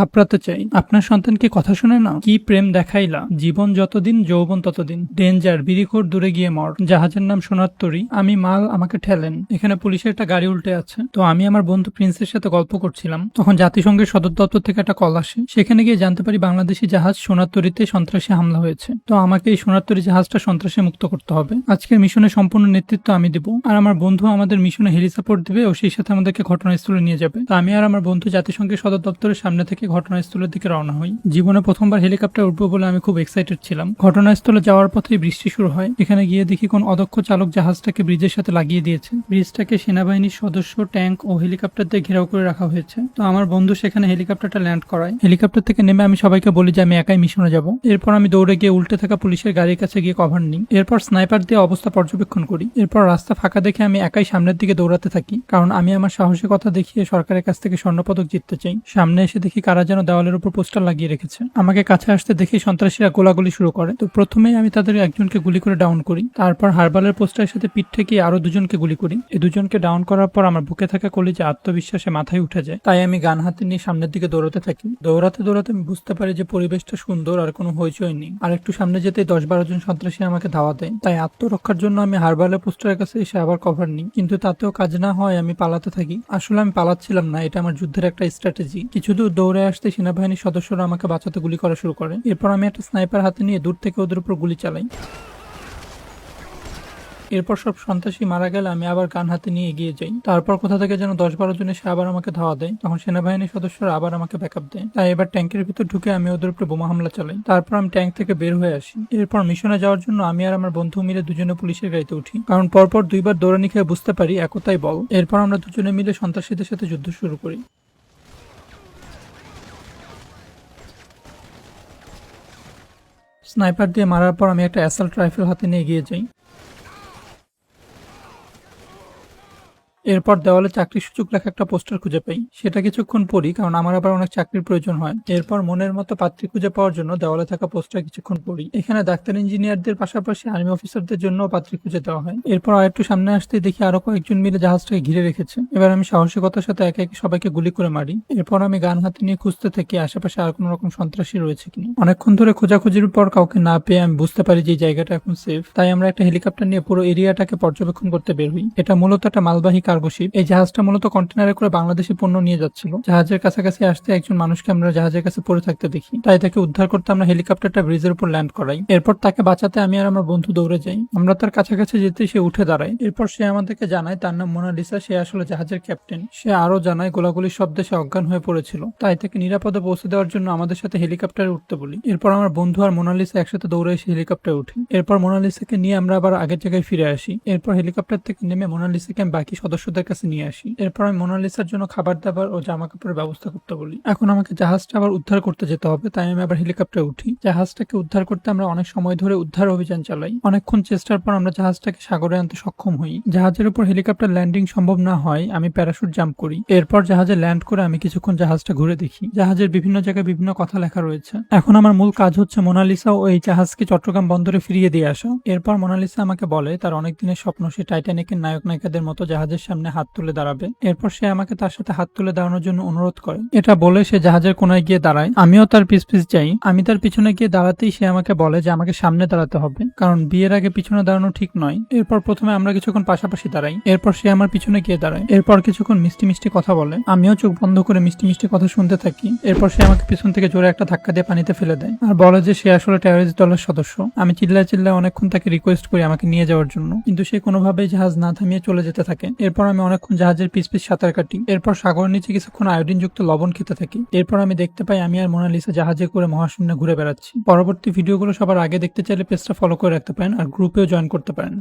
আপনাতে চাই আপনার সন্তানকে কথা শুনে না কি প্রেম দেখাইলা জীবন যতদিন যৌবন ততদিন ডেঞ্জার বিরিখোর দূরে গিয়ে মর জাহাজের নাম সোনার তরী আমি মাল আমাকে ঠেলেন এখানে পুলিশের একটা গাড়ি উল্টে আছে তো আমি আমার বন্ধু প্রিন্সের সাথে গল্প করছিলাম তখন জাতিসংঘের সদর দপ্তর থেকে একটা কল আসে সেখানে গিয়ে জানতে পারি বাংলাদেশি জাহাজ সোনার তরীতে সন্ত্রাসী হামলা হয়েছে তো আমাকে এই সোনার তরী জাহাজটা সন্ত্রাসী মুক্ত করতে হবে আজকের মিশনের সম্পূর্ণ নেতৃত্ব আমি দিব আর আমার বন্ধু আমাদের মিশনে হেলি সাপোর্ট দিবে ও সেই সাথে আমাদেরকে ঘটনাস্থলে নিয়ে যাবে তো আমি আর আমার বন্ধু জাতিসংঘের সদর দপ্তরের সামনে থেকে ঘটনাস্থলের দিকে রওনা হই জীবনে প্রথমবার হেলিকপ্টার উঠবো বলে আমি খুব এক্সাইটেড ছিলাম ঘটনাস্থলে যাওয়ার পথেই বৃষ্টি শুরু হয় এখানে গিয়ে দেখি কোন অদক্ষ চালক জাহাজটাকে ব্রিজের সাথে লাগিয়ে দিয়েছে ব্রিজটাকে সেনাবাহিনীর সদস্য ট্যাঙ্ক ও হেলিকপ্টার দিয়ে ঘেরাও করে রাখা হয়েছে তো আমার বন্ধু সেখানে হেলিকপ্টারটা ল্যান্ড করায় হেলিকপ্টার থেকে নেমে আমি সবাইকে বলি যে আমি একাই মিশনে যাব এরপর আমি দৌড়ে গিয়ে উল্টে থাকা পুলিশের গাড়ির কাছে গিয়ে কভার নিই এরপর স্নাইপার দিয়ে অবস্থা পর্যবেক্ষণ করি এরপর রাস্তা ফাঁকা দেখে আমি একাই সামনের দিকে দৌড়াতে থাকি কারণ আমি আমার সাহসিকতা দেখিয়ে সরকারের কাছ থেকে স্বর্ণপদক জিততে চাই সামনে এসে দেখি কারা যেন দেওয়ালের উপর পোস্টার লাগিয়ে রেখেছে আমাকে কাছে আসতে দেখে সন্ত্রাসীরা গোলাগুলি শুরু করে তো প্রথমেই আমি তাদের একজনকে গুলি করে ডাউন করি তারপর হারবালের পোস্টারের সাথে পিঠ থেকে আরো দুজনকে গুলি করি এই দুজনকে ডাউন করার পর আমার বুকে থাকা কলিজা আত্মবিশ্বাসে মাথায় উঠে যায় তাই আমি গান হাতে নিয়ে সামনের দিকে দৌড়াতে থাকি দৌড়াতে দৌড়াতে আমি বুঝতে পারি যে পরিবেশটা সুন্দর আর কোনো হইচই নেই আর একটু সামনে যেতে 10-12 জন সন্ত্রাসী আমাকে ধাওয়া দেয় তাই আত্মরক্ষার জন্য আমি হারবালের পোস্টারের কাছে এসে আবার কভার নিই কিন্তু তাতেও কাজ না হয় আমি পালাতে থাকি আসলে আমি পালাচ্ছিলাম না এটা আমার যুদ্ধের একটা স্ট্র্যাটেজি কিছু দূর দৌড়ে আসতে সেনাবাহিনীর সদস্যরা আমাকে বাঁচাতে গুলি করা শুরু করে এরপর আমি একটা স্নাইপার হাতে নিয়ে দূর থেকে ওদের উপর গুলি চালাই এরপর সব সন্ত্রাসী মারা গেলে আমি আবার গান হাতে নিয়ে এগিয়ে যাই তারপর কোথা থেকে যেন 10-12 জন এসে আবার আমাকে ধাওয়া দেয় তখন সেনাবাহিনীর সদস্যরা আবার আমাকে ব্যাকআপ দেয় তাই এবার ট্যাঙ্কের ভিতর ঢুকে আমি ওদের উপরে বোমা হামলা চালাই তারপর আমি ট্যাঙ্ক থেকে বের হয়ে আসি এরপর মিশনে যাওয়ার জন্য আমি আর আমার বন্ধু মিলে দুজনে পুলিশের গাড়িতে উঠি কারণ পরপর 2বার দৌড়ানি খেয়ে বুঝতে পারি একতাই বল এরপর আমরা দুজনে মিলে সন্ত্রাসীদের সাথে যুদ্ধ শুরু করি স্নাইপার দিয়ে মারার পর আমি একটা অ্যাসাল্ট রাইফেল হাতে নিয়ে এগিয়ে যাই এরপর দেওয়ালে চাকরির সুযোগ লেখা একটা পোস্টার খুঁজে পাই সেটা কিছুক্ষণ পড়ি কারণ আমার আবার অনেক চাকরির প্রয়োজন হয় এরপর মনের মতো পাত্রী খুঁজে পাওয়ার জন্য দেওয়ালে থাকা পোস্টার কিছুক্ষণ পড়ি এখানে ডাক্তার ইঞ্জিনিয়ারদের পাশাপাশি আর্মি অফিসারদের জন্য পাত্রী খুঁজে দেওয়া হয় এরপর আরেকটু সামনে আসতে দেখি আরো কয়েকজন মিলে জাহাজটাকে ঘিরে রেখেছে এবার আমি সাহসিকতার সাথে একে একে সবাইকে গুলি করে মারি এরপর আমি গান হাতে নিয়ে খুঁজতে থাকি আশেপাশে আর কোনো রকম সন্ত্রাসী রয়েছে কিনা অনেকক্ষণ ধরে খোঁজাখুঁজির পর কাউকে না পেয়ে আমি বুঝতে পারি যে এই জায়গাটা এখন সেফ তাই আমরা একটা হেলিকপ্টার নিয়ে পুরো এরিয়াটাকে পর্যবেক্ষণ করতে বের হই এটা মূলত একটা মালবাহী কার্গো শিপ এই জাহাজটা মূলত কন্টেনারে করে বাংলাদেশি পণ্য নিয়ে যাচ্ছিল জাহাজের কাছাকাছি আসতে একজন মানুষকে আমরা জাহাজের কাছে পড়ে থাকতে দেখি তাই তাকে উদ্ধার করতে আমরা হেলিকপ্টারটা ব্রিজের উপর ল্যান্ড করাই এরপর তাকে বাঁচাতে আমি আর আমার বন্ধু দৌড়ে যাই আমরা তার কাছাকাছি যেতে সে উঠে দাঁড়ায় এরপর সে আমাদেরকে জানায় তার নাম মোনালিসা সে আসলে জাহাজের ক্যাপ্টেন সে আরো জানায় গোলাগুলির শব্দে সে অজ্ঞান হয়ে পড়েছিল তাই তাকে নিরাপদে পৌঁছে দেওয়ার জন্য আমাদের সাথে হেলিকপ্টারে উঠতে বলি এরপর আমার বন্ধু আর মোনালিসা একসাথে দৌড়ে এসে হেলিকপ্টারে উঠি এরপর মোনালিসাকে নিয়ে আমরা আবার আগের জায়গায় ফিরে আসি এরপর হেলিকপ্টার থেকে নেমে মোনালিসাকে আমি বাকি সদস্যদের কাছে নিয়ে আসি এরপর আমি মোনালিসার জন্য খাবার দাবার ও জামা কাপড়ের ব্যবস্থা করতে বলি এখন আমাকে জাহাজটা আবার উদ্ধার করতে যেতে হবে তাই আমি আবার হেলিকপ্টারে উঠি জাহাজটাকে উদ্ধার করতে আমরা অনেক সময় ধরে উদ্ধার অভিযান চালাই অনেকক্ষণ চেষ্টার পর আমরা জাহাজটাকে সাগরে আনতে সক্ষম হই জাহাজের উপর হেলিকপ্টার ল্যান্ডিং সম্ভব না হয় আমি প্যারাশুট জাম্প করি এরপর জাহাজে ল্যান্ড করে আমি কিছুক্ষণ জাহাজটা ঘুরে দেখি জাহাজের বিভিন্ন জায়গায় বিভিন্ন কথা লেখা রয়েছে এখন আমার মূল কাজ হচ্ছে মোনালিসা ও এই জাহাজকে চট্টগ্রাম বন্দরে ফিরিয়ে দিয়ে আসা এরপর মোনালিসা আমাকে বলে তার অনেক দিনের স্বপ্ন সে টাইটানিকের নায়ক নায়িকাদের মতো জাহাজের সামনে হাত তুলে দাঁড়াবে এরপর সে আমাকে তার সাথে হাত তুলে দাঁড়ানোর জন্য অনুরোধ করে এটা বলে সে জাহাজের কোনায় গিয়ে দাঁড়ায় আমিও তার পিছ পিছ যাই আমি তার পিছনে গিয়ে দাঁড়াতেই সে আমাকে বলে যে আমাকে সামনে দাঁড়াতে হবে কারণ বিয়ের আগে পিছনে দাঁড়ানো ঠিক নয় এরপর প্রথমে আমরা কিছুক্ষণ পাশাপাশি দাঁড়াই এরপর সে আমার পিছনে গিয়ে দাঁড়ায় এরপর কিছুক্ষণ মিষ্টি মিষ্টি কথা বলে আমিও চোখ বন্ধ করে মিষ্টি মিষ্টি কথা শুনতে থাকি এরপর সে আমাকে পিছন থেকে জোরে একটা ধাক্কা দিয়ে পানিতে ফেলে দেয় আর বলে যে সে আসলে টেররিস্ট দলের সদস্য আমি চিল্লায় চিল্লায় অনেকক্ষণ তাকে রিকোয়েস্ট করি আমাকে নিয়ে যাওয়ার জন্য কিন্তু সে কোনোভাবেই জাহাজ না থামিয়ে চলে যেতে থাকে এরপর আমি অনেকক্ষণ জাহাজের পিছ পিছ সাঁতার কাটি এরপর সাগরের নিচে কিছুক্ষণ আয়োডিনযুক্ত লবণ খেতে থাকি এরপর আমি দেখতে পাই আমি আর মোনালিসা জাহাজে করে মহাশূন্যে ঘুরে বেড়াচ্ছি পরবর্তী ভিডিওগুলো সবার আগে দেখতে চাইলে পেজটা ফলো করে রাখতে পারেন আর গ্রুপেও জয়েন করতে পারেন।